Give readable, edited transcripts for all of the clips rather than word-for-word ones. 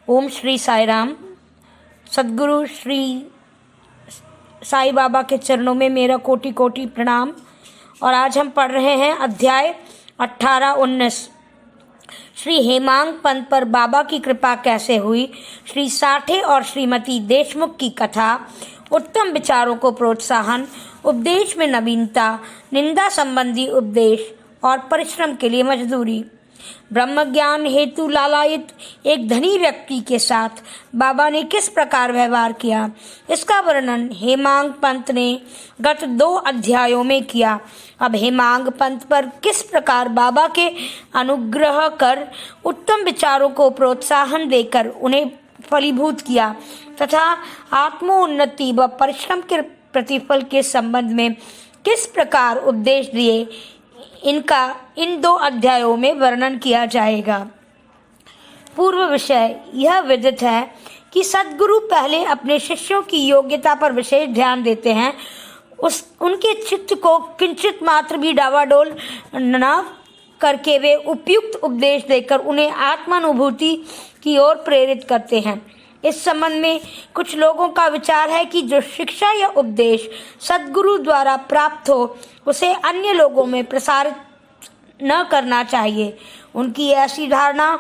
ओम श्री साई राम। सद्गुरु श्री साई बाबा के चरणों में मेरा कोटि कोटि प्रणाम। और आज हम पढ़ रहे हैं अध्याय 18-19। श्री हेमांग पंत पर बाबा की कृपा कैसे हुई, श्री साठे और श्रीमती देशमुख की कथा, उत्तम विचारों को प्रोत्साहन, उपदेश में नवीनता, निंदा संबंधी उपदेश और परिश्रम के लिए मजदूरी। ब्रह्म ज्ञान हेतु लालायित एक धनी व्यक्ति के साथ बाबा ने किस प्रकार व्यवहार किया, इसका वर्णन हेमांग पंत ने गत 2 अध्यायों में किया। अब हेमांग पंत पर किस प्रकार बाबा के अनुग्रह कर उत्तम विचारों को प्रोत्साहन देकर उन्हें फलीभूत किया तथा आत्मोन्नति व परिश्रम के प्रतिफल के संबंध में किस प्रकार उपदेश दिए, इनका इन 2 अध्यायों में वर्णन किया जाएगा। पूर्व विषय यह विदित है कि सद्गुरु पहले अपने शिष्यों की योग्यता पर विशेष ध्यान देते हैं। उनके चित्त को किंचित मात्र भी डावाडोल न करके वे उपयुक्त उपदेश देकर उन्हें आत्मानुभूति की ओर प्रेरित करते हैं। इस संबंध में कुछ लोगों का विचार है कि जो शिक्षा या उपदेश सद्गुरु द्वारा प्राप्त हो उसे अन्य लोगों में प्रसारित न करना चाहिए। उनकी ऐसी धारणा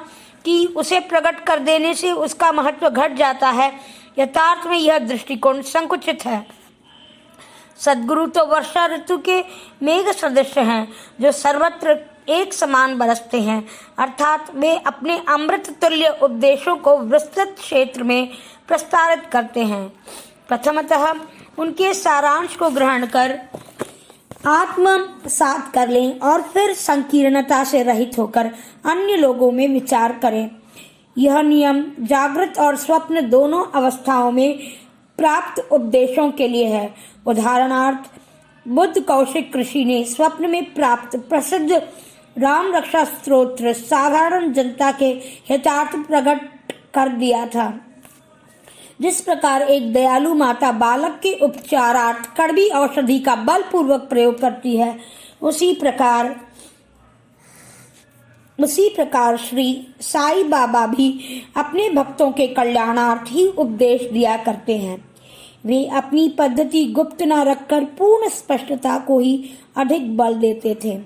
कि उसे प्रकट कर देने से उसका महत्व घट जाता है, यथार्थ में यह दृष्टिकोण संकुचित है। सद्गुरु तो वर्षा ऋतु के मेघ सदृश हैं जो सर्वत्र एक समान बरसते हैं, अर्थात वे अपने अमृत तुल्य उपदेशों को विस्तृत क्षेत्र में प्रसारित करते हैं। प्रथमतः उनके सारांश को ग्रहण कर आत्मसात कर लें और फिर संकीर्णता से रहित होकर अन्य लोगों में विचार करें। यह नियम जागृत और स्वप्न दोनों अवस्थाओं में प्राप्त उपदेशों के लिए है। उदाहरणार्थ, बुद्ध कौशिक ऋषि ने स्वप्न में प्राप्त प्रसिद्ध राम रक्षा स्तोत्र साधारण जनता के हितार्थ प्रकट कर दिया था। जिस प्रकार एक दयालु माता बालक के उपचारार्थ कड़वी औषधि का बलपूर्वक प्रयोग करती है, उसी प्रकार श्री साई बाबा भी अपने भक्तों के कल्याणार्थ ही उपदेश दिया करते हैं। वे अपनी पद्धति गुप्त न रखकर पूर्ण स्पष्टता को ही अधिक बल देते थे।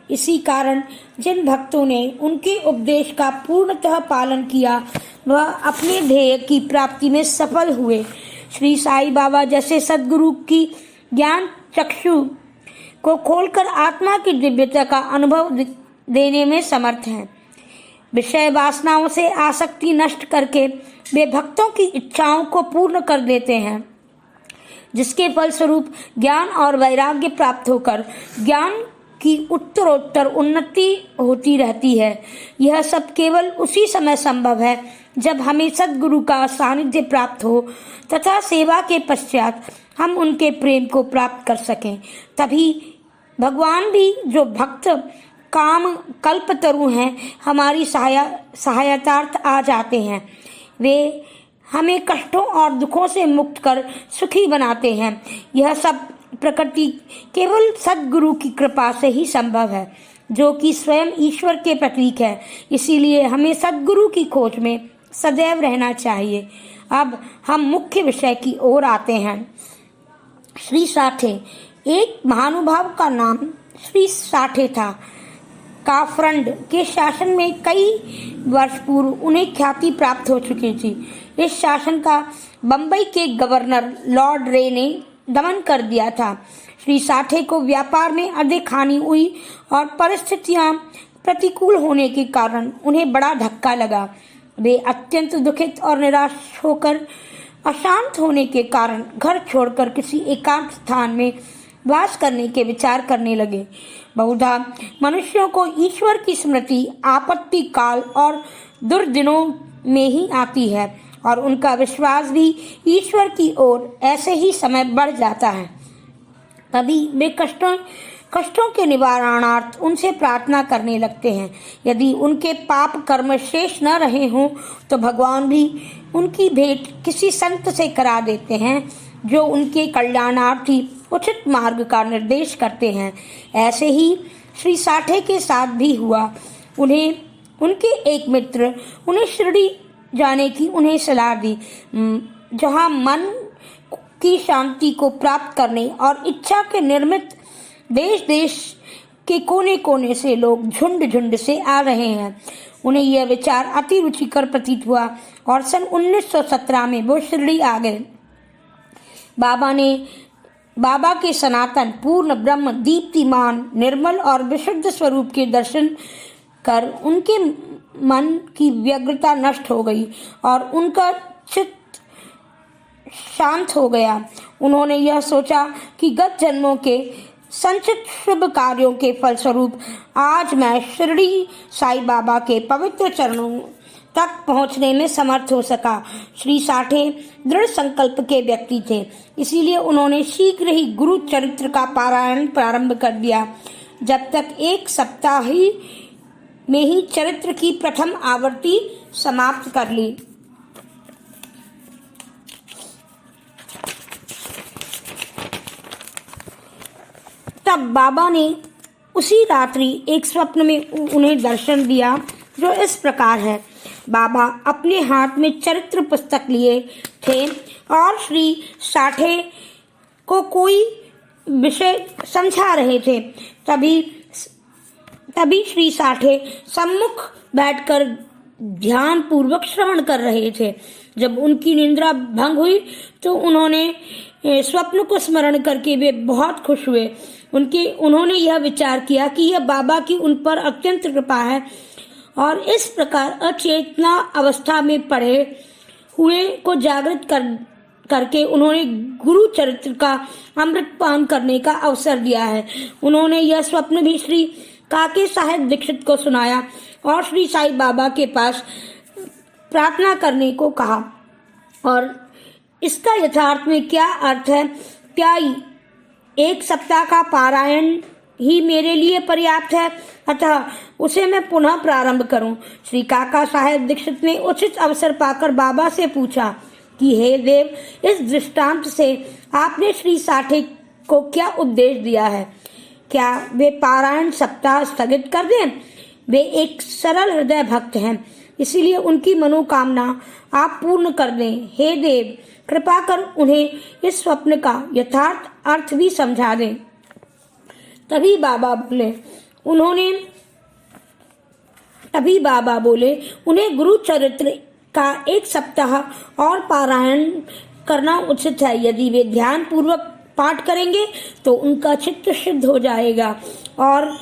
इसी कारण जिन भक्तों ने उनके उपदेश का पूर्णतः पालन किया वह अपने ध्येय की प्राप्ति में सफल हुए। श्री साई बाबा जैसे सद्गुरु की ज्ञान चक्षु को खोलकर आत्मा की दिव्यता का अनुभव देने में समर्थ हैं। विषय वासनाओं से आसक्ति नष्ट करके वे भक्तों की इच्छाओं को पूर्ण कर देते हैं, जिसके फलस्वरूप ज्ञान और वैराग्य प्राप्त होकर ज्ञान की उत्तरोत्तर उन्नति होती रहती है। यह सब केवल उसी समय संभव है जब हमें सद्गुरु का सानिध्य प्राप्त हो तथा सेवा के पश्चात हम उनके प्रेम को प्राप्त कर सकें। तभी भगवान भी, जो भक्त काम कल्पतरु हैं, हमारी सहायतार्थ आ जाते हैं। वे हमें कष्टों और दुखों से मुक्त कर सुखी बनाते हैं। यह सब प्रकृति केवल सद्गुरु की कृपा से ही संभव है, जो कि स्वयं ईश्वर के प्रतीक है। इसीलिए हमें सद्गुरु की खोज में सदैव रहना चाहिए। अब हम मुख्य विषय की ओर आते हैं। श्री साठे, एक महानुभाव का नाम श्री साठे था। काफरंड के शासन में कई वर्ष पूर्व उन्हें ख्याति प्राप्त हो चुकी थी। इस शासन का बंबई के गवर्नर लॉर्ड रे ने दमन कर दिया था। श्री साठे को व्यापार में अधिक हानि हुई और परिस्थितियां प्रतिकूल होने के कारण उन्हें बड़ा धक्का लगा। वे अत्यंत दुखित और निराश होकर अशांत होने के कारण घर छोड़कर किसी एकांत स्थान में वास करने के विचार करने लगे। बहुधा मनुष्यों को ईश्वर की स्मृति आपत्ति काल और दुर्दिनों में ही आती है और उनका विश्वास भी ईश्वर की ओर ऐसे ही समय बढ़ जाता है। तभी वे कष्टों के निवारणार्थ उनसे प्रार्थना करने लगते हैं। यदि उनके पाप कर्म शेष न रहे हों तो भगवान भी उनकी भेंट किसी संत से करा देते हैं, जो उनके कल्याणार्थी उचित मार्ग का निर्देश करते हैं। ऐसे ही श्री साठे के साथ भी हुआ। उन्हें उनके एक मित्र उन्हें शिरडी जाने की उन्हें सलाह दी, जहां मन की शांति को प्राप्त करने और इच्छा के निर्मित देश देश के कोने कोने से लोग झुंड झुंड से आ रहे हैं। उन्हें यह विचार अति रुचिकर प्रतीत हुआ और सन 1917 में वो शिरडी आ गए। बाबा के सनातन पूर्ण ब्रह्म दीप्तिमान निर्मल और विशुद्ध स्वरूप के दर्शन कर उनके मन की व्यग्रता नष्ट हो गई और उनका चित्त शांत हो गया। उन्होंने यह सोचा कि गत जन्मों के संचित शुभ कार्यों के फलस्वरूप आज मैं शिरडी साईं बाबा के पवित्र चरणों तक पहुंचने में समर्थ हो सका। श्री साठे दृढ़ संकल्प के व्यक्ति थे, इसीलिए उन्होंने शीघ्र ही गुरु चरित्र का पारायण प्रारंभ कर दिया। जब तक एक सप्ताह ही में ही चरित्र की प्रथम आवृत्ति समाप्त कर ली। तब बाबा ने उसी रात्रि एक स्वप्न में उन्हें दर्शन दिया जो इस प्रकार है। बाबा अपने हाथ में चरित्र पुस्तक लिए थे और श्री साठे को कोई विषय समझा रहे थे। तभी श्री साठे सम्मुख बैठकर ध्यान पूर्वक श्रवण कर रहे थे। जब उनकी निद्रा भंग हुई तो उन्होंने स्वप्न को स्मरण करके वे बहुत खुश हुए। उन्होंने यह विचार किया कि यह बाबा की उन पर अत्यंत कृपा है और इस प्रकार अचेतना अवस्था में पड़े हुए को जागृत करके उन्होंने गुरु चरित्र का अमृतपान करने का अवसर दिया है। उन्होंने यह स्वप्न भी श्री काके साहेब दीक्षित को सुनाया और श्री साईं बाबा के पास प्रार्थना करने को कहा। और इसका यथार्थ में क्या अर्थ है? क्या एक सप्ताह का पारायण ही मेरे लिए पर्याप्त है, अतः उसे मैं पुनः प्रारंभ करूं? श्री काका साहेब दीक्षित ने उचित अवसर पाकर बाबा से पूछा कि हे देव, इस दृष्टांत से आपने श्री साठे को क्या उपदेश दिया है? क्या वे पारायण सप्ताह स्थगित कर दें? वे एक सरल हृदय भक्त हैं, इसीलिए उनकी मनोकामना आप पूर्ण कर दें। हे देव, कृपा कर उन्हें इस स्वप्न का यथार्थ अर्थ भी समझा दें। तभी बाबा बोले उन्हें गुरु चरित्र का एक सप्ताह और पारायण करना उचित है। यदि वे ध्यान पूर्वक पाठ करेंगे तो उनका चित्त शुद्ध हो जाएगा और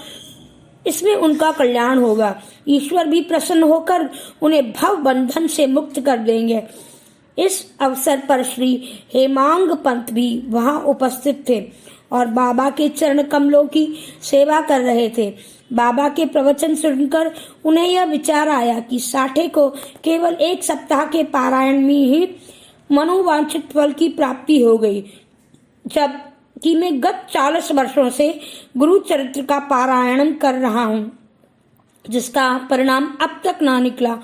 इसमें उनका कल्याण होगा। ईश्वर भी प्रसन्न होकर उन्हें भव बंधन से मुक्त कर देंगे। इस अवसर पर श्री हेमांग पंत भी वहां उपस्थित थे और बाबा के चरण कमलों की सेवा कर रहे थे। बाबा के प्रवचन सुनकर उन्हें यह विचार आया कि साठे को केवल एक सप्ताह के पारायण में ही मनोवांछित फल की प्राप्ति हो गई, जबकि मैं गत 40 वर्षों से गुरु चरित्र का पारायण कर रहा हूँ, जिसका परिणाम अब तक ना निकला।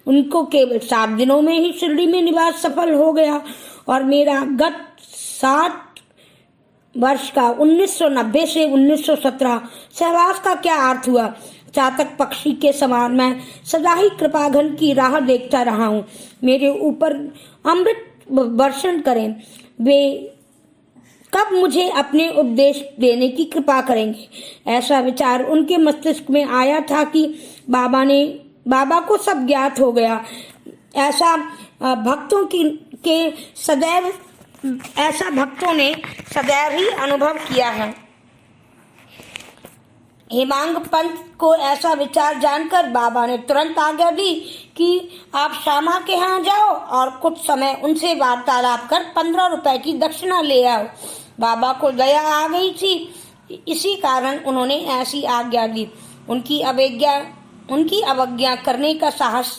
उनको केवल 7 दिनों में ही शिरडी में निवास सफल हो गया और मेरा गत 7 वर्ष का 1990 से 1917 सहवास का क्या अर्थ हुआ? चातक पक्षी के समान मैं सदा ही कृपाघन की राह देखता रहा हूँ। मेरे ऊपर अमृत वर्षण करें। वे कब मुझे अपने उपदेश देने की कृपा करेंगे? ऐसा विचार उनके मस्तिष्क में आया था कि बाबा को सब ज्ञात हो गया। ऐसा भक्तों ने सदैव ही अनुभव किया है। हेमांग पंत को ऐसा विचार जानकर बाबा ने तुरंत आज्ञा दी कि आप श्यामा के यहाँ जाओ और कुछ समय उनसे वार्तालाप कर 15 रुपए की दक्षिणा ले आओ। बाबा को दया आ गई थी, इसी कारण उन्होंने ऐसी आज्ञा दी। उनकी अवज्ञा करने का साहस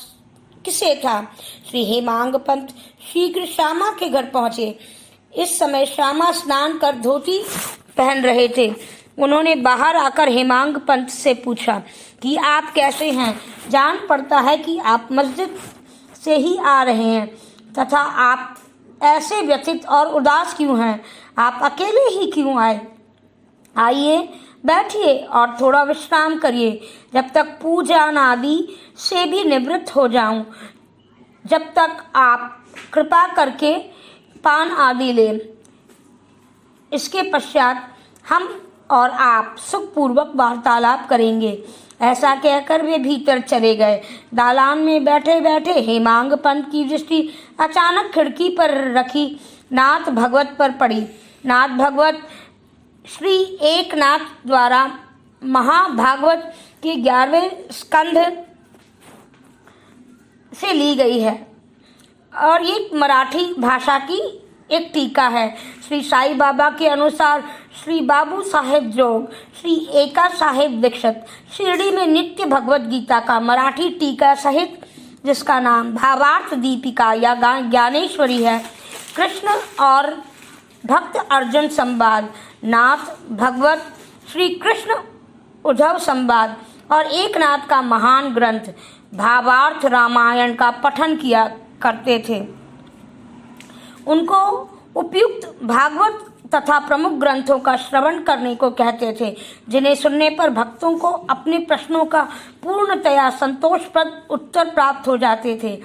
किसे था? श्री हेमांग पंत शीघ्र श्यामा के घर पहुंचे। इस समय श्यामा स्नान कर धोती पहन रहे थे। उन्होंने बाहर आकर हेमांग पंत से पूछा कि आप कैसे हैं? जान पड़ता है कि आप मस्जिद से ही आ रहे हैं, तथा आप ऐसे व्यथित और उदास क्यों हैं? आप अकेले ही क्यों आए? आइए, बैठिए और थोड़ा विश्राम करिए, जब तक पूजा आदि से भी निवृत्त हो जाऊं। जब तक आप कृपा करके पान आदि लें। इसके पश्चात हम और आप सुखपूर्वक वार्तालाप करेंगे। ऐसा कहकर वे भीतर चले गए। दालान में बैठे बैठे हेमांग पंत की दृष्टि अचानक खिड़की पर रखी नाथ भगवत पर पड़ी। नाथ भगवत श्री एकनाथ द्वारा महाभागवत के 11वें स्कंध से ली गई है और ये मराठी भाषा की एक टीका है। श्री साईं बाबा के अनुसार श्री बाबू साहेब जोग, श्री एका साहेब दीक्षित शिरडी में नित्य भगवत गीता का मराठी टीका सहित, जिसका नाम भावार्थ दीपिका या ज्ञानेश्वरी है, कृष्ण और भक्त अर्जुन संवाद, नाथ भगवत श्री कृष्ण उद्धव संवाद और एक नाथ का महान ग्रंथ भावार्थ रामायण का पठन किया करते थे। उनको उपयुक्त भागवत तथा प्रमुख ग्रंथों का श्रवण करने को कहते थे, जिन्हें सुनने पर भक्तों को अपने प्रश्नों का पूर्णतया संतोषप्रद उत्तर प्राप्त हो जाते थे।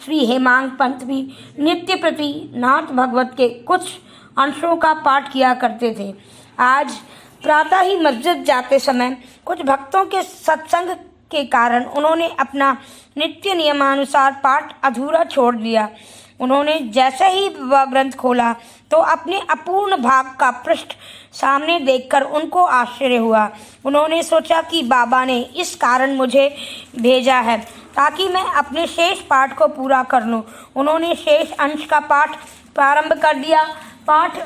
श्री हेमांग पंत भी नित्य प्रति नाथ भगवत के कुछ अंशों का पाठ किया करते थे। आज प्रातः ही मस्जिद जाते समय कुछ भक्तों के सत्संग के कारण उन्होंने अपना नित्य नियमानुसार पाठ अधूरा छोड़ दिया। उन्होंने जैसे ही वह ग्रंथ खोला तो अपने अपूर्ण भाग का पृष्ठ सामने देखकर उनको आश्चर्य हुआ। उन्होंने सोचा कि बाबा ने इस कारण मुझे भेजा है ताकि मैं अपने शेष पाठ को पूरा कर लूं। उन्होंने शेष अंश का पाठ प्रारंभ कर दिया। पाठ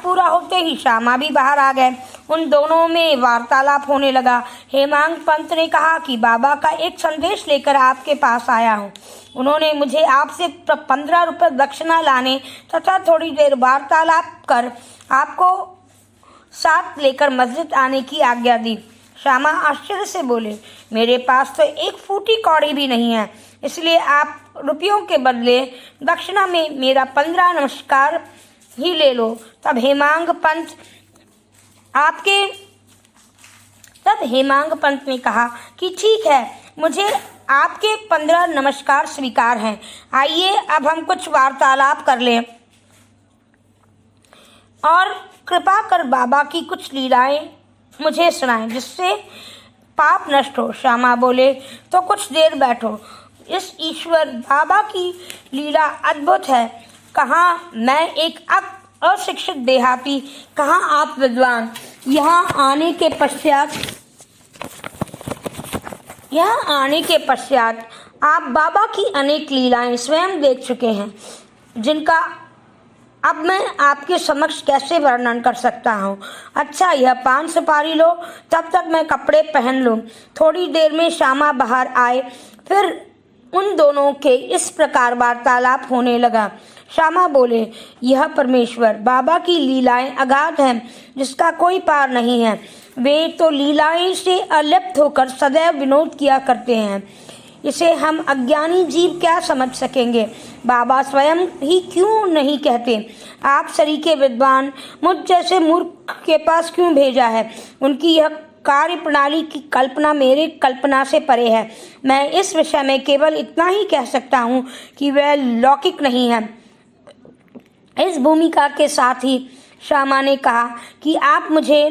पूरा होते ही श्यामा भी बाहर आ गए। उन दोनों में वार्तालाप होने लगा। हेमांग पंत ने कहा कि बाबा का एक संदेश लेकर आपके पास आया हूँ। उन्होंने मुझे आपसे 15 रुपये दक्षिणा लाने तथा थोड़ी देर वार्तालाप कर आपको साथ लेकर मस्जिद आने की आज्ञा दी। श्यामा आश्चर्य से बोले, मेरे पास तो एक फूटी कौड़ी भी नहीं है, इसलिए आप रुपयों के बदले दक्षिणा में मेरा 15 नमस्कार ही ले लो। तब हेमांग पंत ने कहा कि ठीक है, मुझे आपके 15 नमस्कार स्वीकार हैं। आइए अब हम कुछ वार्तालाप कर लें और कृपा कर बाबा की कुछ लीलाएं मुझे सुनाएं जिससे पाप नष्ट हो। श्यामा बोले, तो कुछ देर बैठो। इस ईश्वर बाबा की लीला अद्भुत है। कहाँ मैं एक अशिक्षित देहाती, कहाँ आप विद्वान। यहाँ आने के पश्चात आप बाबा की अनेक लीलाएं स्वयं देख चुके हैं, जिनका अब मैं आपके समक्ष कैसे वर्णन कर सकता हूँ। अच्छा, यह पान सुपारी लो, तब तक मैं कपड़े पहन लूँ। थोड़ी देर में श्यामा बाहर आए। फिर उन दोनों के इस प्रकार वार्तालाप होने लगा। श्यामा बोले, यह परमेश्वर बाबा की लीलाएं अगाध हैं, जिसका कोई पार नहीं है। वे तो लीलाएं से अलिप्त होकर सदैव विनोद किया करते हैं। इसे हम अज्ञानी जीव क्या समझ सकेंगे। बाबा स्वयं ही क्यों नहीं कहते, आप सरीखे विद्वान मुझ जैसे मूर्ख के पास क्यों भेजा है। उनकी यह कार्य प्रणाली की कल्पना मेरे कल्पना से परे है। मैं इस विषय में केवल इतना ही कह सकता हूँ कि वह लौकिक नहीं है। इस भूमिका के साथ ही श्यामा ने कहा कि आप मुझे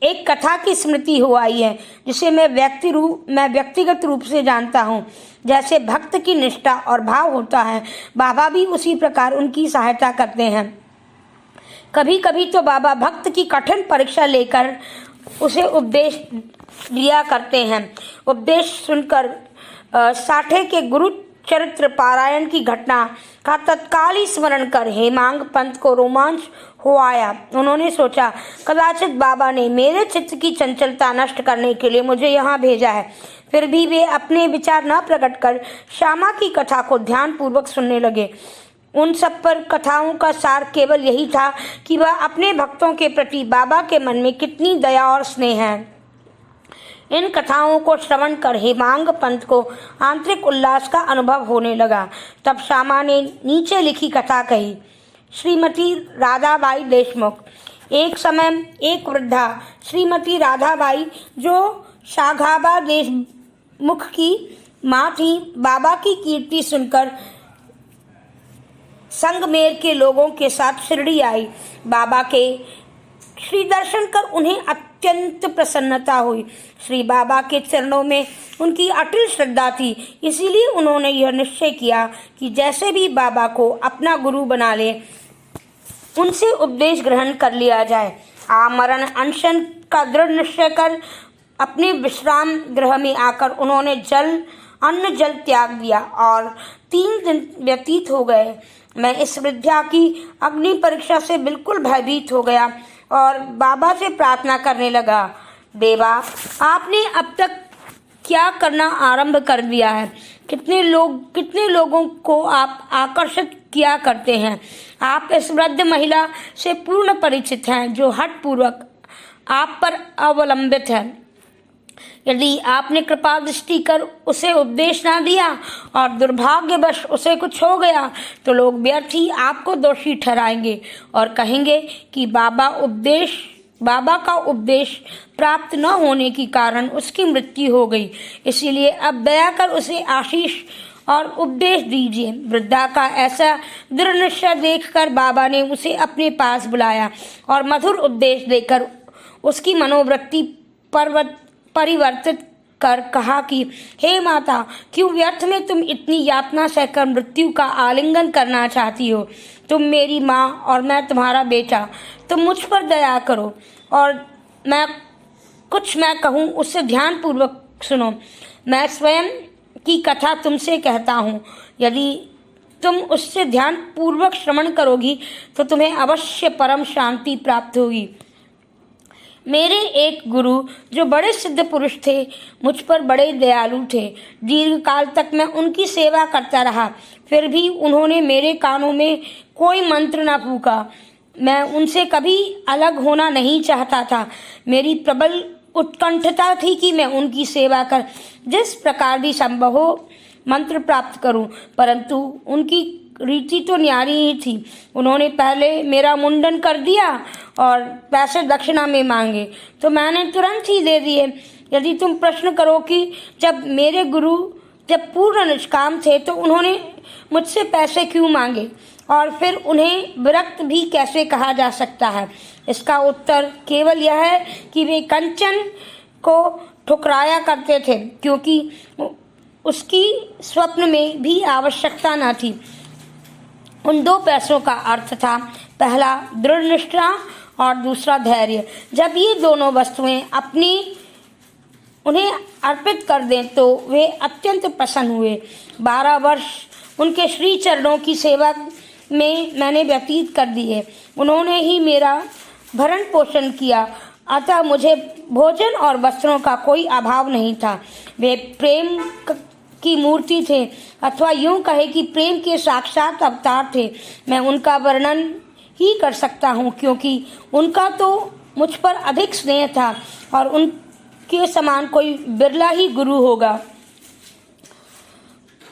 एक कथा की स्मृति हो आई है, जिसे मैं व्यक्तिगत रूप से जानता हूँ। जैसे भक्त की निष्ठा और भाव होता है, बाबा भी उसी प्रकार उनकी सहायता करते हैं। कभी कभी तो बाबा भक्त की कठिन परीक्षा लेकर उसे उपदेश दिया करते हैं। उपदेश सुनकर साठे के गुरु चरित्र पारायण की घटना का तत्काल ही स्मरण कर हेमांग पंत को रोमांच हो आया। उन्होंने सोचा, कदाचित बाबा ने मेरे चित्त की चंचलता नष्ट करने के लिए मुझे यहाँ भेजा है। फिर भी वे अपने विचार न प्रकट कर श्यामा की कथा को ध्यानपूर्वक सुनने लगे। उन सब पर कथाओं का सार केवल यही था कि वह अपने भक्तों के प्रति बाबा के मन में कितनी दया और स्नेह है। इन कथाओं को श्रवण कर हेमांग पंत को आंतरिक उल्लास का अनुभव होने लगा। तब श्यामा ने नीचे लिखी कथा कही। श्रीमती राधाबाई देशमुख। एक समय एक वृद्धा श्रीमती राधाबाई, जो शाघाबा देश मुख की माँ थी। बाबा की कीर्ति सुनकर संगमेर के लोगों के साथ शिरडी आई। बाबा के श्री दर्शन कर उन्हें अत्यंत प्रसन्नता हुई। श्री बाबा के चरणों में उनकी अटल श्रद्धा थी, इसीलिए उन्होंने यह निश्चय किया कि जैसे भी बाबा को अपना गुरु बना ले, उनसे उपदेश ग्रहण कर लिया जाए। आमरण अनशन का दृढ़ निश्चय कर अपने विश्राम गृह में आकर उन्होंने अन्न जल त्याग दिया और 3 दिन व्यतीत हो गए। मैं इस विद्या की अग्नि परीक्षा से बिल्कुल भयभीत हो गया और बाबा से प्रार्थना करने लगा, देवा, आपने अब तक क्या करना आरंभ कर दिया है? कितने लोगों को आप आकर्षित किया करते हैं। आप इस वृद्ध महिला से पूर्ण परिचित हैं जो हठपूर्वक आप पर अवलंबित है। यदि आपने कृपा दृष्टि कर उसे उपदेश ना दिया और दुर्भाग्यवश उसे कुछ हो गया तो लोग व्यर्थ ही आपको दोषी ठहराएंगे और कहेंगे कि बाबा का उपदेश प्राप्त न होने के कारण उसकी मृत्यु हो गई। इसीलिए अब दया कर उसे आशीष और उपदेश दीजिए। वृद्धा का ऐसा दृढ़ निश्चय देखकर बाबा ने उसे अपने पास बुलाया और मधुर उपदेश देकर उसकी मनोवृत्ति परिवर्तित कर कहा कि हे माता, क्यों व्यर्थ में तुम इतनी यातना सहकर मृत्यु का आलिंगन करना चाहती हो? तुम मेरी माँ और मैं तुम्हारा बेटा, तुम मुझ पर दया करो और मैं कहूँ उससे ध्यानपूर्वक सुनो। मैं स्वयं की कथा तुमसे कहता हूँ। यदि तुम उससे ध्यानपूर्वक श्रवण करोगी तो तुम्हें अवश्य परम शांति प्राप्त होगी। मेरे एक गुरु जो बड़े सिद्ध पुरुष थे, मुझ पर बड़े दयालु थे। दीर्घ काल तक मैं उनकी सेवा करता रहा, फिर भी उन्होंने मेरे कानों में कोई मंत्र न फूका। मैं उनसे कभी अलग होना नहीं चाहता था। मेरी प्रबल उत्कंठता थी कि मैं उनकी सेवा कर जिस प्रकार भी संभव हो मंत्र प्राप्त करूं, परंतु उनकी रीति तो न्यारी ही थी। उन्होंने पहले मेरा मुंडन कर दिया और पैसे दक्षिणा में मांगे तो मैंने तुरंत ही दे दिए। यदि तुम प्रश्न करो कि जब मेरे गुरु जब पूर्ण निष्काम थे तो उन्होंने मुझसे पैसे क्यों मांगे और फिर उन्हें विरक्त भी कैसे कहा जा सकता है, इसका उत्तर केवल यह है कि वे कंचन को ठुकराया करते थे क्योंकि उसकी स्वप्न में भी आवश्यकता न थी। उन 2 पैसों का अर्थ था, पहला दृढ़ निष्ठा और दूसरा धैर्य। जब ये दोनों वस्तुएं उन्हें अर्पित कर दें तो वे अत्यंत प्रसन्न हुए। 12 वर्ष उनके श्री चरणों की सेवा में मैंने व्यतीत कर दिए। उन्होंने ही मेरा भरण पोषण किया, अतः मुझे भोजन और वस्त्रों का कोई अभाव नहीं था। वे प्रेम की मूर्ति थे, अथवा यूं कहे कि प्रेम के साक्षात अवतार थे। मैं उनका वर्णन ही कर सकता हूँ क्योंकि उनका तो मुझ पर अधिक स्नेह था और उनके समान कोई बिरला ही गुरु होगा।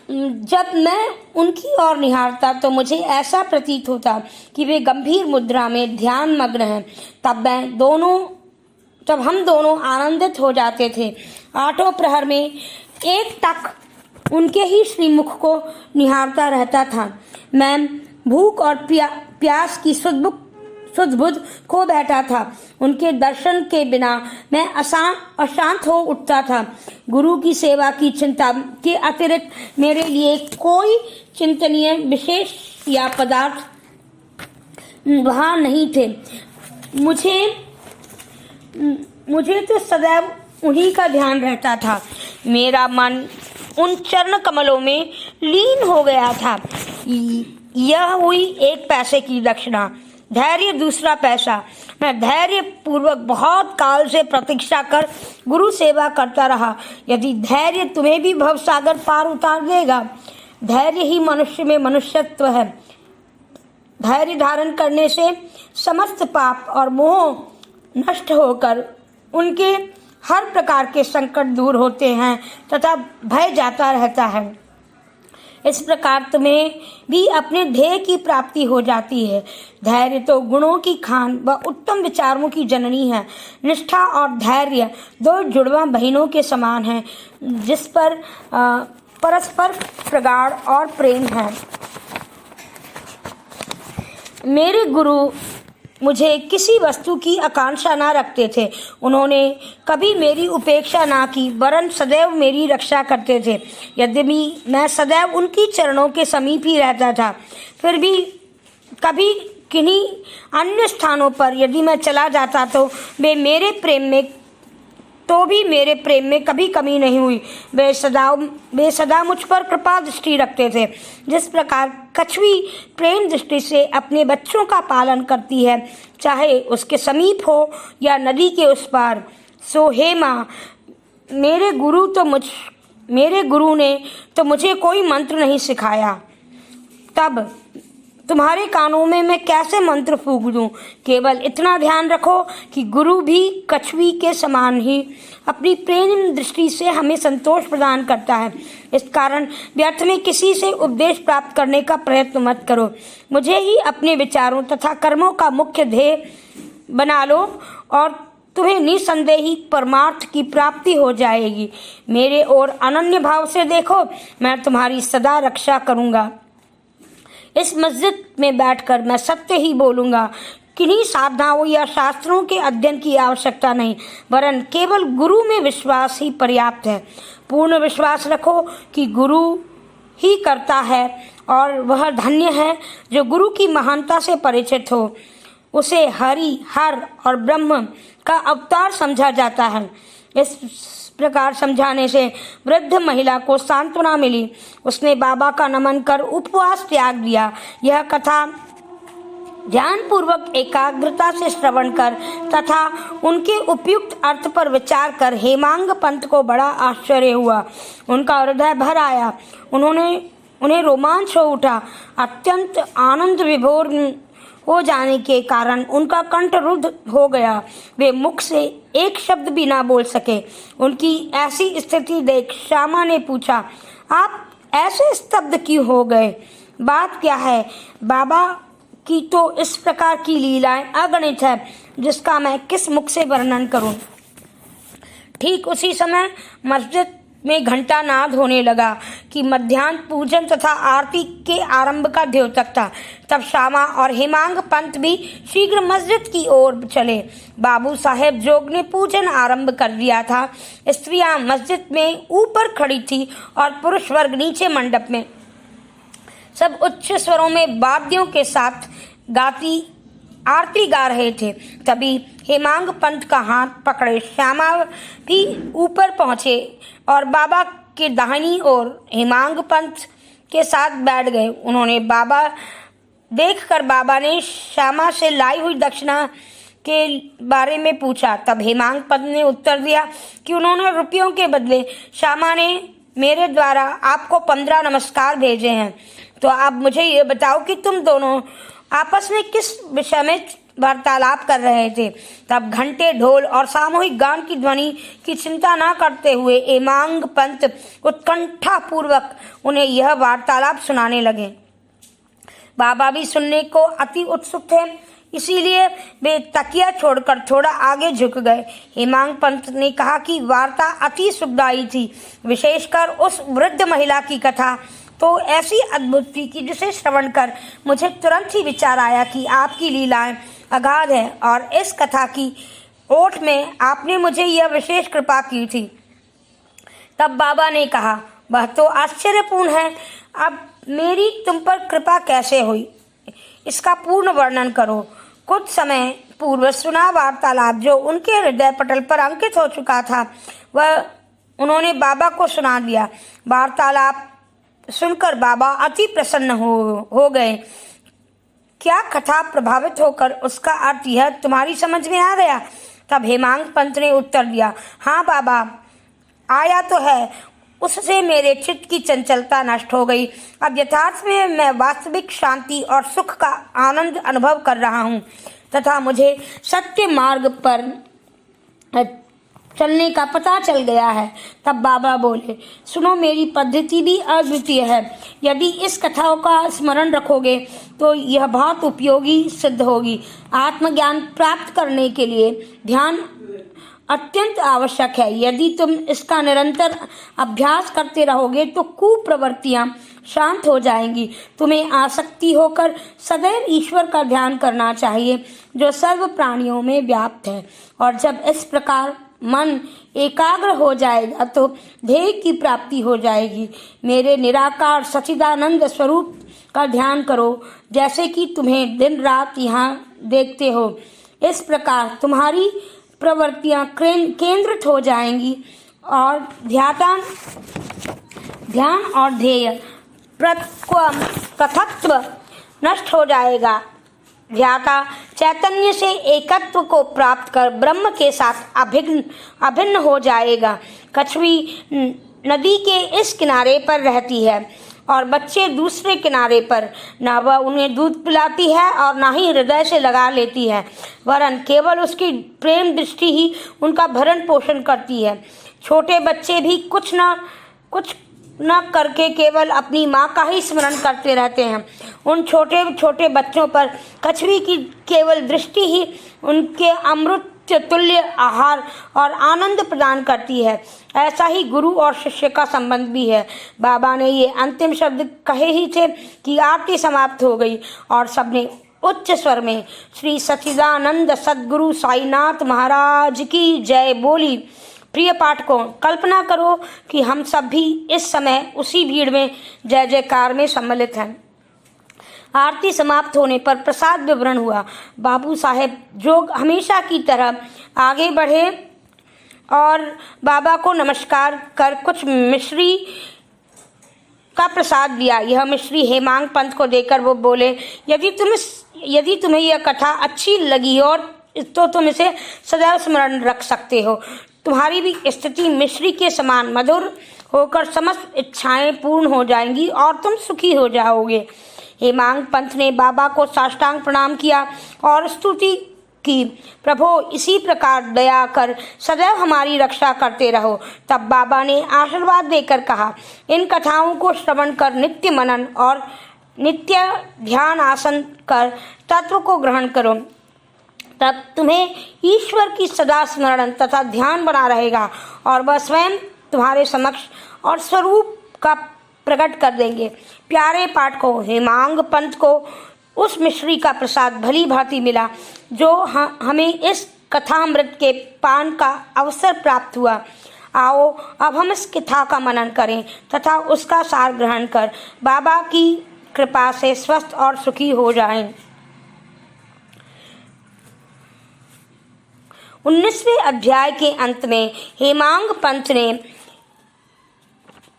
जब मैं उनकी ओर निहारता तो मुझे ऐसा प्रतीत होता कि वे गंभीर मुद्रा में ध्यान मग्न हैं। तब हम दोनों आनंदित हो जाते थे। 8 प्रहर में एक टक उनके ही श्रीमुख को निहारता रहता था। मैं भूख और प्यास की सुध-बुध खो बैठा था। उनके दर्शन के बिना मैं अशांत हो उठता था। गुरु की सेवा की चिंता के अतिरिक्त मेरे लिए कोई चिंतनीय विशेष या पदार्थ वहाँ नहीं थे। मुझे तो सदैव उन्हीं का ध्यान रहता था। मेरा मन उन चरण कमलों में लीन हो गया था। यह हुई 1 पैसे की दक्षिणा, धैर्य दूसरा पैसा। मैं धैर्य पूर्वक बहुत काल से प्रतीक्षा कर गुरु सेवा करता रहा। यदि धैर्य तुम्हें भी भवसागर पार उतार देगा, धैर्य ही मनुष्य में मनुष्यत्व है। धैर्य धारण करने से समस्त पाप और मोह नष्ट होकर उनके हर प्रकार के संकट दूर होते हैं तथा भय जाता रहता है। इस प्रकार तुम्हें भी अपने ध्येय की प्राप्ति हो जाती है। धैर्य तो गुणों की खान व उत्तम विचारों की जननी है। निष्ठा और धैर्य दो जुड़वा बहनों के समान हैं, जिस पर परस्पर प्रगाढ़ और प्रेम है। मेरे गुरु मुझे किसी वस्तु की आकांक्षा न रखते थे। उन्होंने कभी मेरी उपेक्षा ना की, वरन सदैव मेरी रक्षा करते थे। यद्यपि मैं सदैव उनकी चरणों के समीप ही रहता था, फिर भी कभी किन्हीं अन्य स्थानों पर यदि मैं चला जाता तो मेरे प्रेम में कभी कमी नहीं हुई। वे सदा मुझ पर कृपा दृष्टि रखते थे। जिस प्रकार कछुई प्रेम दृष्टि से अपने बच्चों का पालन करती है, चाहे उसके समीप हो या नदी के उस पार, सो हे माँ, मेरे गुरु ने तो मुझे कोई मंत्र नहीं सिखाया, तब तुम्हारे कानों में मैं कैसे मंत्र फूंक दूं। केवल इतना ध्यान रखो कि गुरु भी कछुई के समान ही अपनी प्रेम दृष्टि से हमें संतोष प्रदान करता है। इस कारण व्यर्थ में किसी से उपदेश प्राप्त करने का प्रयत्न मत करो। मुझे ही अपने विचारों तथा कर्मों का मुख्य ध्येय बना लो और तुम्हें निसंदेह ही परमार्थ की प्राप्ति हो जाएगी। मेरे ओर अनन्य भाव से देखो, मैं तुम्हारी सदा रक्षा करूँगा। इस मस्जिद में बैठकर मैं सत्य ही बोलूँगा। किन्हीं साधनाओं या शास्त्रों के अध्ययन की आवश्यकता नहीं, वरन केवल गुरु में विश्वास ही पर्याप्त है। पूर्ण विश्वास रखो कि गुरु ही करता है और वह धन्य है जो गुरु की महानता से परिचित हो। उसे हरि, हर और ब्रह्म का अवतार समझा जाता है। इस प्रकार समझाने से वृद्ध महिला को सांत्वना मिली। उसने बाबा का नमन कर उपवास त्याग दिया। यह कथा ध्यानपूर्वक एकाग्रता से श्रवण कर तथा उनके उपयुक्त अर्थ पर विचार कर हेमांग पंत को बड़ा आश्चर्य हुआ। उनका हृदय भर आया। उन्हें रोमांच हो उठा। अत्यंत आनंद विभोर हो जाने के कारण उनका कंठ रुद्ध हो गया। वे मुख से एक शब्द भी ना बोल सके। उनकी ऐसी स्थिति देख श्यामा ने पूछा, आप ऐसे स्तब्ध क्यों हो गए? बात क्या है? बाबा की तो इस प्रकार की लीलाएं अगणित है, जिसका मैं किस मुख से वर्णन करूं। ठीक उसी समय मस्जिद में घंटा नाद होने लगा कि मध्याह्न पूजन तथा आरती के आरंभ का द्योतक था। तब श्यामा और हेमांग पंत भी शीघ्र मस्जिद की ओर चले। बाबू साहेब जोग ने पूजन आरंभ कर दिया था। स्त्रियां मस्जिद में ऊपर खड़ी थी और पुरुष वर्ग नीचे मंडप में। सब उच्च स्वरों में वाद्यों के साथ आरती गा रहे थे। तभी हेमांग पंत का हाथ पकड़े श्यामा भी ऊपर पहुंचे और बाबा के दाहिनी ओर हेमांग पंत के साथ बैठ गए। उन्होंने देखकर बाबा ने श्यामा से लाई हुई दक्षिणा के बारे में पूछा। तब हेमांग पंत ने उत्तर दिया कि उन्होंने रुपयों के बदले श्यामा ने मेरे द्वारा आपको 15 नमस्कार भेजे हैं। तो आप मुझे ये बताओ कि तुम दोनों आपस में किस विषय में वार्तालाप कर रहे थे। तब घंटे, ढोल और सामूहिक गान की ध्वनि की चिंता न करते हुए हेमांग पंत उत्कंठा पूर्वक उन्हें यह वार्तालाप सुनाने लगे। बाबा भी सुनने को अति उत्सुक थे, इसीलिए वे तकिया छोड़कर थोड़ा आगे झुक गए। हेमांग पंत ने कहा कि वार्ता अति सुखदायी थी। विशेषकर उस वृद्ध महिला की कथा तो ऐसी अद्भुत थी कि जिसे श्रवण कर मुझे तुरंत ही विचार आया कि आपकी लीलाएं अगाध है और इस कथा की ओट में आपने मुझे यह विशेष कृपा की थी। तब बाबा ने कहा, वह तो आश्चर्यपूर्ण है। अब मेरी तुम पर कृपा कैसे हुई, इसका पूर्ण वर्णन करो। कुछ समय पूर्व सुना वार्तालाप जो उनके हृदय पटल पर अंकित हो चुका था, वह उन्होंने बाबा को सुना दिया। वार्तालाप सुनकर बाबा अति प्रसन्न हो गए। क्या कथा प्रभावित होकर उसका अर्थ यह तुम्हारी समझ में आ गया? तब हेमांग पंत ने उत्तर दिया, हाँ बाबा, आया तो है। उससे मेरे चित्त की चंचलता नष्ट हो गई। अब यथार्थ में मैं वास्तविक शांति और सुख का आनंद अनुभव कर रहा हूँ तथा मुझे सत्य मार्ग पर चलने का पता चल गया है। तब बाबा बोले, सुनो, मेरी पद्धति भी अद्वितीय है। यदि इस कथाओं का स्मरण रखोगे तो यह बहुत उपयोगी सिद्ध होगी। आत्मज्ञान प्राप्त करने के लिए ध्यान अत्यंत आवश्यक है। यदि तुम इसका निरंतर अभ्यास करते रहोगे तो कुप्रवृत्तियां शांत हो जाएंगी। तुम्हें आसक्ति होकर सदैव ईश्वर का ध्यान करना चाहिए जो सर्व प्राणियों में व्याप्त है। और जब इस प्रकार मन एकाग्र हो जाएगा तो ध्येय की प्राप्ति हो जाएगी। मेरे निराकार सच्चिदानंद स्वरूप का ध्यान करो, जैसे कि तुम्हें दिन रात यहाँ देखते हो। इस प्रकार तुम्हारी प्रवृत्तियां केंद्रित हो जाएंगी और ध्यान और ध्येय पृथक्त्व नष्ट हो जाएगा। ध्याता चैतन्य से एकत्व को प्राप्त कर ब्रह्म के साथ अभिन्न हो जाएगा। कछुई नदी के इस किनारे पर रहती है और बच्चे दूसरे किनारे पर। न वह उन्हें दूध पिलाती है और न ही हृदय से लगा लेती है, वरन केवल उसकी प्रेम दृष्टि ही उनका भरण पोषण करती है। छोटे बच्चे भी कुछ न करके केवल अपनी माँ का ही स्मरण करते रहते हैं। उन छोटे छोटे बच्चों पर कछुई की केवल दृष्टि ही उनके अमृत तुल्य आहार और आनंद प्रदान करती है। ऐसा ही गुरु और शिष्य का संबंध भी है। बाबा ने ये अंतिम शब्द कहे ही थे कि आरती समाप्त हो गई और सबने उच्च स्वर में श्री सच्चिदानंद सद्गुरु साईनाथ महाराज की जय बोली। प्रिय पाठकों, कल्पना करो कि हम सब भी इस समय उसी भीड़ में जय जयकार में सम्मिलित हैं। आरती समाप्त होने पर प्रसाद वितरण हुआ। बाबू साहेब जोग हमेशा की तरह आगे बढ़े और बाबा को नमस्कार कर कुछ मिश्री का प्रसाद दिया। यह मिश्री हेमांग पंत को देकर वो बोले, यदि तुम्हें यह कथा अच्छी लगी और तो तुम इसे सदैव स्मरण रख सकते हो। तुम्हारी भी स्थिति मिश्री के समान मधुर होकर समस्त इच्छाएं पूर्ण हो जाएंगी और तुम सुखी हो जाओगे। हेमांग पंत ने बाबा को साष्टांग प्रणाम किया और स्तुति की, प्रभो इसी प्रकार दया कर सदैव हमारी रक्षा करते रहो। तब बाबा ने आशीर्वाद देकर कहा, इन कथाओं को श्रवण कर नित्य मनन और नित्य ध्यान आसन कर तत्व को ग्रहण करो। तब तुम्हें ईश्वर की सदा स्मरण तथा ध्यान बना रहेगा और वह स्वयं तुम्हारे समक्ष और स्वरूप का प्रकट कर देंगे। प्यारे पाठकों, हेमांग पंत को उस मिश्री का प्रसाद भली भांति मिला जो हमें इस कथामृत के पान का अवसर प्राप्त हुआ। आओ अब हम इस कथा का मनन करें तथा उसका सार ग्रहण कर बाबा की कृपा से स्वस्थ और सुखी हो जाएं। 19वें अध्याय के अंत में हेमांग पंत ने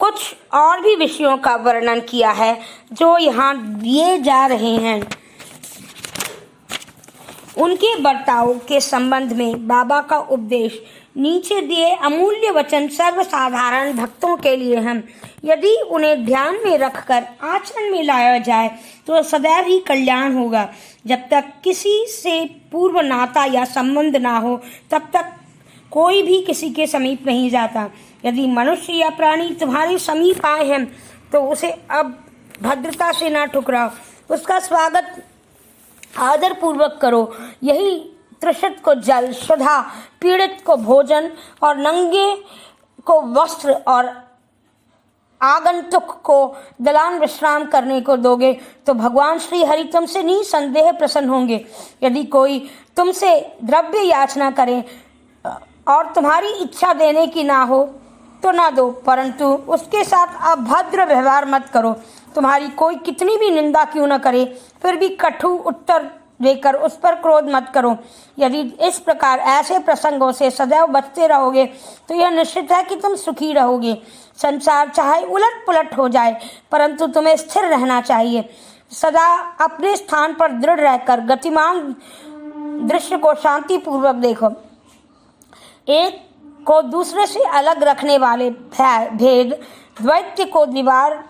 कुछ और भी विषयों का वर्णन किया है जो यहाँ दिए जा रहे हैं। उनके बर्ताव के संबंध में बाबा का उपदेश नीचे दिए अमूल्य वचन सर्वसाधारण भक्तों के लिए हैं। यदि उन्हें ध्यान में रखकर आचरण में लाया जाए तो सदैव ही कल्याण होगा। जब तक किसी से पूर्व नाता या संबंध ना हो तब तक कोई भी किसी के समीप नहीं जाता। यदि मनुष्य या प्राणी तुम्हारे समीप आए हैं तो उसे अब भद्रता से ना ठुकराओ, उसका स्वागत आदर पूर्वक करो। यही तृषित को जल, सुधा, पीड़ित को भोजन और नंगे को वस्त्र और आगंतुक को दलान विश्राम करने को दोगे तो भगवान श्री हरि तुमसे निसंदेह प्रसन्न होंगे। यदि कोई तुमसे द्रव्य याचना करे और तुम्हारी इच्छा देने की ना हो तो ना दो, परंतु उसके साथ अभद्र व्यवहार मत करो। तुम्हारी कोई कितनी भी निंदा क्यों न करे फिर भी कटु उत्तर देकर उस पर क्रोध मत करो। यदि इस प्रकार ऐसे प्रसंगों से सदैव बचते रहोगे तो यह निश्चित है कि तुम सुखी रहोगे। संसार चाहे उलट पुलट हो जाए परंतु तुम्हें स्थिर रहना चाहिए। सदा अपने स्थान पर दृढ़ रहकर गतिमान दृश्य को शांति पूर्वक देखो। एक को दूसरे से अलग रखने वाले भेद द्वैत को दीवार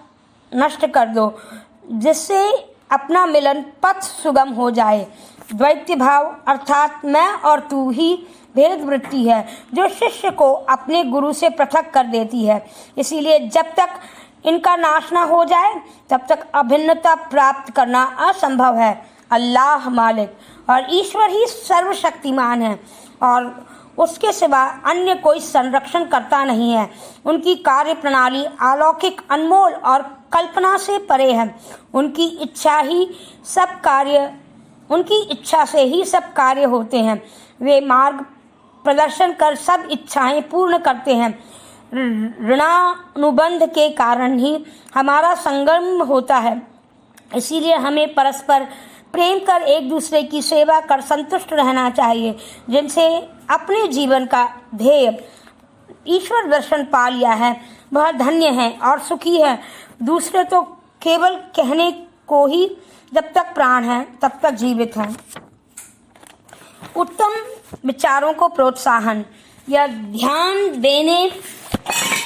नष्ट कर दो, जिससे अपना मिलन पथ सुगम हो जाए। द्वैत भाव अर्थात मैं और तू ही भेद वृत्ति है जो शिष्य को अपने गुरु से पृथक कर देती है। इसीलिए जब तक इनका नाश न हो जाए तब तक अभिन्नता प्राप्त करना असंभव है। अल्लाह मालिक और ईश्वर ही सर्वशक्तिमान है और उसके सिवा अन्य कोई संरक्षण करता नहीं है। उनकी कार्य प्रणाली अलौकिक, अनमोल और कल्पना से परे है। उनकी इच्छा से ही सब कार्य होते हैं। वे मार्ग प्रदर्शन कर सब इच्छाएं पूर्ण करते हैं। ऋणानुबंध के कारण ही हमारा संगम होता है। इसीलिए हमें परस्पर प्रेम कर एक दूसरे की सेवा कर संतुष्ट रहना चाहिए, जिनसे अपने जीवन का ध्येय ईश्वर दर्शन पा लिया है वह धन्य है और सुखी है। दूसरे तो केवल कहने को ही जब तक प्राण है तब तक जीवित हैं। उत्तम विचारों को प्रोत्साहन। यह ध्यान देने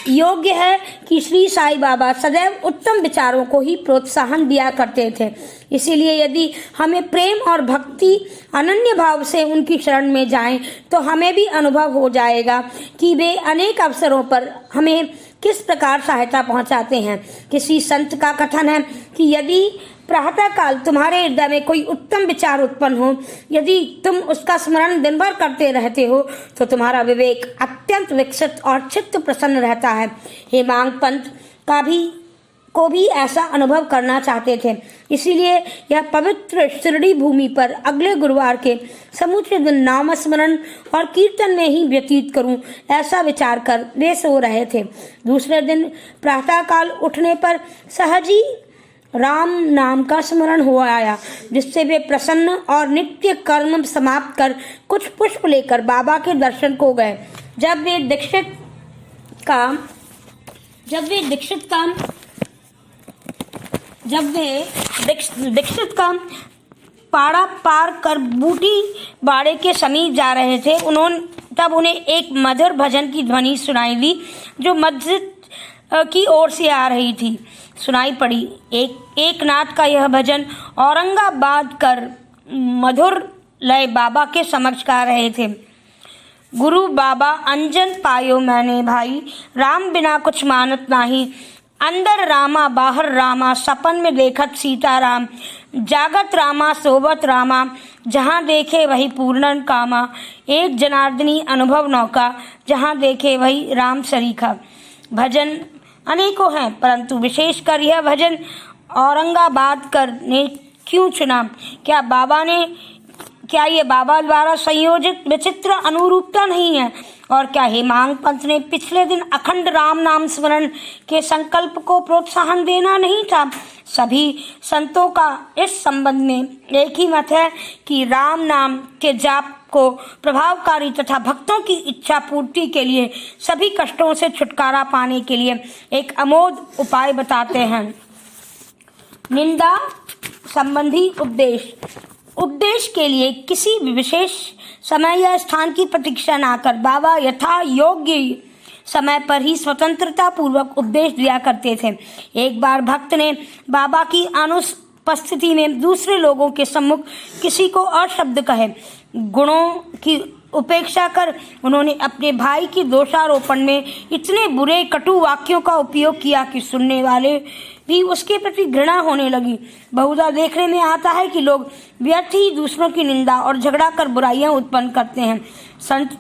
योग्य है कि श्री साईं बाबा सदैव उत्तम विचारों को ही प्रोत्साहन दिया करते थे। इसीलिए यदि हमें प्रेम और भक्ति अनन्य भाव से उनकी शरण में जाएं तो हमें भी अनुभव हो जाएगा कि वे अनेक अवसरों पर हमें किस प्रकार सहायता पहुंचाते हैं। किसी संत का कथन है कि यदि प्रातः काल तुम्हारे हृदय में कोई उत्तम विचार उत्पन्न हो, यदि तुम उसका स्मरण दिन भर करते रहते हो तो तुम्हारा विवेक अत्यंत विकसित और चित्त प्रसन्न रहता है। हेमांग पंत को भी ऐसा अनुभव करना चाहते थे। इसीलिए यह पवित्र शिरडी भूमि पर अगले गुरुवार के समूचे दिन नाम स्मरण और कीर्तन में ही व्यतीत करूं, ऐसा विचार कर वे सो रहे थे। दूसरे दिन प्रातः काल उठने पर सहज ही राम नाम का स्मरण हो आया, जिससे वे प्रसन्न और नित्य कर्म समाप्त कर कुछ पुष्प लेकर बाबा के दर्शन को गए। जब वे दीक्षित का पाड़ा पार कर बूटी बाड़े के समीप जा रहे थे, तब उन्हें एक मधुर भजन की ध्वनि सुनाई दी जो मस्जिद की ओर से आ रही थी। सुनाई पड़ी। एक नाथ का यह भजन औरंगाबाद कर मधुर लय बाबा के समक्ष गा रहे थे। गुरु बाबा अंजन पायो मैंने भाई, राम बिना कुछ मानत नाही। अंदर रामा बाहर रामा, सपन में देखत सीताराम। जागत रामा सोबत रामा, जहाँ देखे वही पूर्णन कामा। एक जनार्दनी अनुभव नौका, जहाँ देखे वही राम सरीखा। भजन अनेकों हैं, परंतु विशेषकर यह भजन औरंगाबाद कर ने क्यों चुना? क्या ये बाबा द्वारा संयोजित विचित्र अनुरूपता नहीं है? और क्या हेमांग पंत ने पिछले दिन अखंड राम नाम स्मरण के संकल्प को प्रोत्साहन देना नहीं था? सभी संतों का इस संबंध में एक ही मत है कि राम नाम के जाप को प्रभावकारी तथा भक्तों की इच्छा पूर्ति के लिए, सभी कष्टों से छुटकारा पाने के लिए एक अमोघ उपाय बताते हैं। निंदा संबंधी उपदेश के लिए किसी भी विशेष समय या स्थान की प्रतीक्षा न कर बाबा यथा योग्य समय पर ही स्वतंत्रता पूर्वक उपदेश दिया करते थे। एक बार भक्त ने बाबा की अनुपस्थिति में दूसरे लोगों के सम्मुख किसी को अशब्द कहे गुणों की उपेक्षा कर उन्होंने अपने भाई की दोषारोपण में इतने बुरे कटु वाक्यों का उपयोग किया कि सुनने वाले भी उसके प्रति घृणा होने लगी। बहुधा देखने में आता है कि लोग व्यर्थ ही दूसरों की निंदा और झगड़ा कर बुराइयां उत्पन्न करते हैं। संत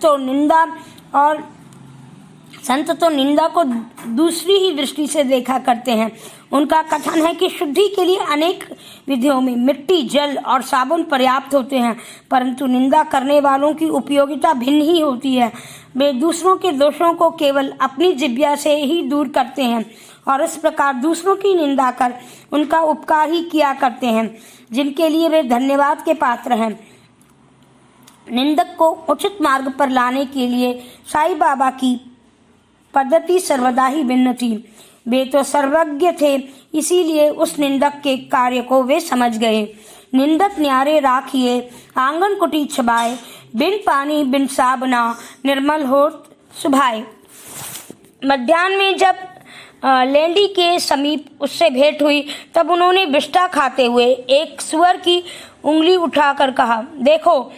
तो निंदा को दूसरी ही दृष्टि से देखा करते हैं। उनका कथन है कि शुद्धि के लिए अनेक विधियों में मिट्टी, जल और साबुन पर्याप्त होते हैं, परंतु निंदा करने वालों की उपयोगिता भिन्न ही होती है। वे दूसरों के दोषों को केवल अपनी जिह्वा से ही दूर करते हैं और इस प्रकार दूसरों की निंदा कर उनका उपकार ही किया करते हैं, जिनके लिए वे धन्यवाद के पात्र हैं। निंदक को उचित मार्ग पर लाने के लिए साईं बाबा की पद्धति सर्वदा ही भिन्न थी। वे तो सर्वज्ञ थे, इसीलिए उस निंदक के कार्य को वे समझ गए। निंदक न्यारे राखिए आंगन कुटी छबाए, बिन पानी बिन साबना निर्मल हो सुभाए। मध्याह्न में जब लेंडी के समीप उससे भेंट हुई तब उन्होंने बिष्टा खाते हुए एक सुअर की उंगली उठाकर कहा, देखो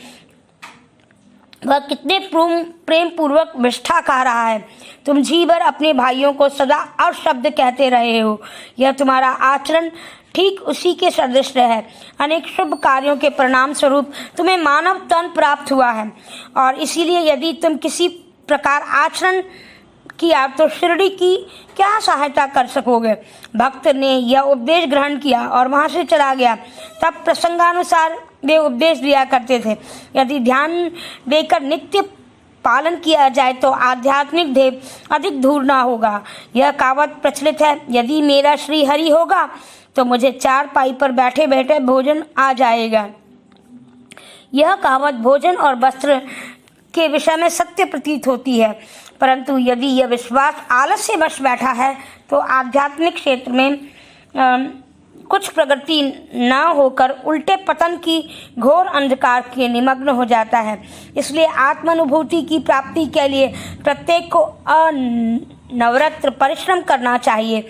वह कितने प्रेम पूर्वक मिष्ठा खा रहा है। तुम जी भर अपने भाइयों को सदा अपशब्द कहते रहे हो। यह तुम्हारा आचरण ठीक उसी के सदृश है। अनेक शुभ कार्यों के परिणाम स्वरूप तुम्हें मानव तन प्राप्त हुआ है, और इसीलिए यदि तुम किसी प्रकार आचरण किया तो शिरडी की क्या सहायता कर सकोगे। भक्त ने यह उपदेश ग्रहण किया और वहां से चला गया। तब प्रसंगानुसार वे उपदेश दिया करते थे। यदि ध्यान देकर नित्य पालन किया जाए तो आध्यात्मिक ध्येय अधिक दूर ना होगा। यह कहावत प्रचलित है, यदि मेरा श्री हरि होगा तो मुझे चारपाई पर बैठे बैठे भोजन आ जाएगा। यह कहावत भोजन और वस्त्र के विषय में सत्य प्रतीत होती है, परंतु यदि यह विश्वास आलस्य वश बैठा है तो आध्यात्मिक क्षेत्र में कुछ प्रगति न होकर उल्टे पतन की घोर अंधकार के निमग्न हो जाता है। इसलिए आत्मानुभूति की प्राप्ति के लिए प्रत्येक को अनवरत परिश्रम करना चाहिए।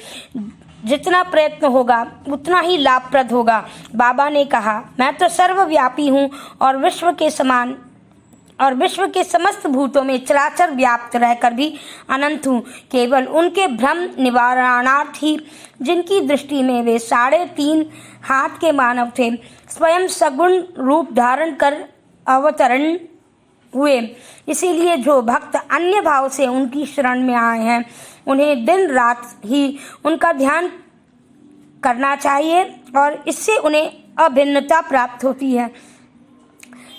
जितना प्रयत्न होगा उतना ही लाभप्रद होगा। बाबा ने कहा, मैं तो सर्वव्यापी हूँ और विश्व के समस्त भूतों में चराचर व्याप्त रहकर भी अनंत हूँ। केवल उनके भ्रम निवारणार्थ ही जिनकी दृष्टि में वे 3.5 हाथ के मानव थे, स्वयं सगुण रूप धारण कर अवतरण हुए। इसीलिए जो भक्त अन्य भाव से उनकी शरण में आए हैं, उन्हें दिन रात ही उनका ध्यान करना चाहिए और इससे उन्हें अभिन्नता प्राप्त होती है।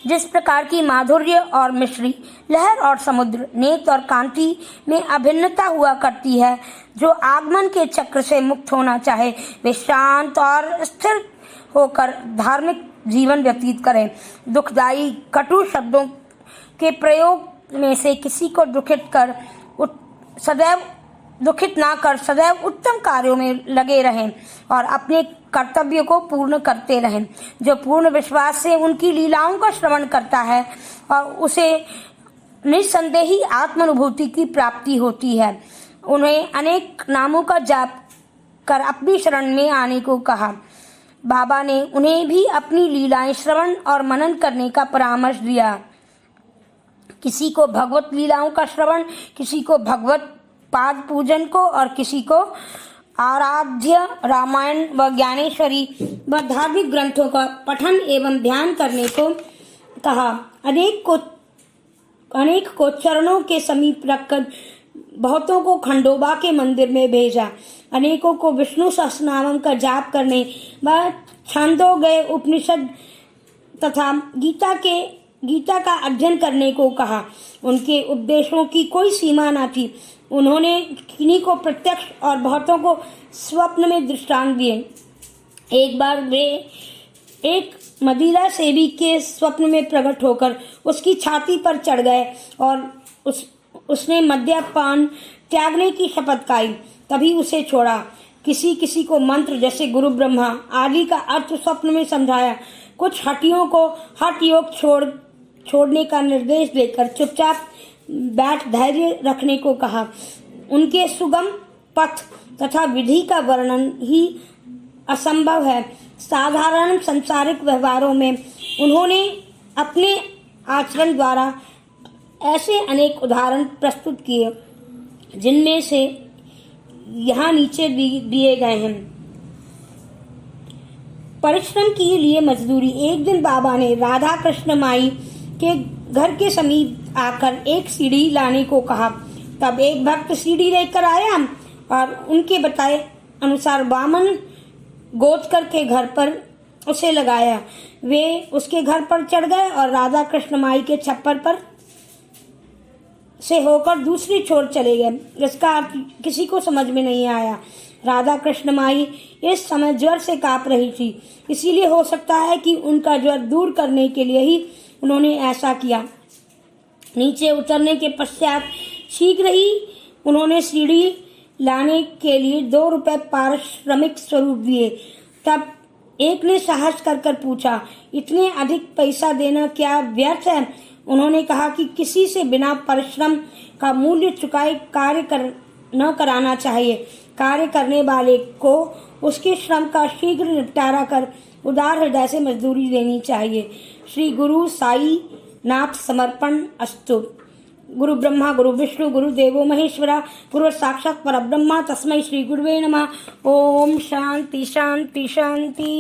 जिस प्रकार की माधुर्य और मिश्री, लहर और समुद्र, नेत और कांति में अभिन्नता हुआ करती है, जो आगमन के चक्र से मुक्त होना चाहे वे शांत और स्थिर होकर धार्मिक जीवन व्यतीत करें। दुखदायी कटु शब्दों के प्रयोग में से किसी को दुखित ना कर सदैव उत्तम कार्यों में लगे रहें और अपने कर्तव्य को पूर्ण करते रहें। जो पूर्ण विश्वास से उनकी लीलाओं का श्रवण करता है और उसे निस्संदेही आत्मानुभूति की प्राप्ति होती है। उन्हें अनेक नामों का जाप कर अपनी शरण में आने को कहा। बाबा ने उन्हें भी अपनी लीलाएं श्रवण और मनन करने का परामर्श दिया। किसी को भगवत लीलाओं का श्रवण, किसी को भगवत पाद पूजन को और किसी को आराध्य रामायण व ज्ञानेश्वरी व धार्मिक ग्रंथों का पठन एवं ध्यान करने को कहा। अनेक को चरणों के समीप रखकर बहुतों को खंडोबा के मंदिर में भेजा। अनेकों को विष्णु सहस्रनाम का जाप करने व छांदोग्य उपनिषद तथा गीता का अध्ययन करने को कहा। उनके उपदेशों की कोई सीमा न थी। उन्होंने किन्हीं को प्रत्यक्ष और बहुतों को स्वप्न में दृष्टांत दिए। एक बार वे एक मदिरा सेवी के स्वप्न में प्रकट होकर उसकी छाती पर चढ़ गए और उसने मद्यपान त्यागने की शपथ खाई। तभी उसे छोड़ा। किसी किसी को मंत्र जैसे गुरु ब्रह्मा आदि का अर्थ स्वप्न में समझाया। कुछ हटियों को हठ योग छोड़ने का निर्देश देकर चुपचाप बैठ धैर्य रखने को कहा। उनके सुगम पथ तथा विधि का वर्णन ही असंभव है। साधारण संसारिक व्यवहारों में उन्होंने अपने आचरण द्वारा ऐसे अनेक उदाहरण प्रस्तुत किए, जिनमें से यहाँ नीचे दिए गए हैं। परिश्रम के लिए मजदूरी। एक दिन बाबा ने राधा कृष्ण माई के घर के समीप आकर एक सीढ़ी लाने को कहा। तब एक भक्त सीढ़ी लेकर आया और उनके बताए अनुसार वामन गोचकर के घर पर उसे लगाया। वे उसके घर पर चढ़ गए और राधा कृष्ण माई के छप्पर पर से होकर दूसरी छोर चले गए। इसका अर्थ किसी को समझ में नहीं आया। राधा कृष्ण माई इस समय ज्वर से कांप रही थी, इसीलिए हो सकता है कि उनका ज्वर दूर करने के लिए ही उन्होंने ऐसा किया। नीचे उतरने के पश्चात शीघ्र ही उन्होंने सीढ़ी लाने के लिए 2 रुपए पारिश्रमिक स्वरूप दिए। तब एक ने साहस कर पूछा, इतने अधिक पैसा देना क्या व्यर्थ है? उन्होंने कहा कि किसी से बिना परिश्रम का मूल्य चुकाए कार्य न कराना चाहिए। कार्य करने वाले को उसके श्रम का शीघ्र निपटारा कर उदार हृदय से मजदूरी देनी चाहिए। श्री गुरु साई नाथ समर्पण अस्तु। गुरु ब्रह्मा गुरु विष्णु गुरु देवो महेश्वरा गुरु साक्षात् परब्रह्मा तस्मै श्री गुरुवे नमः। ओम शांति शांति शांति।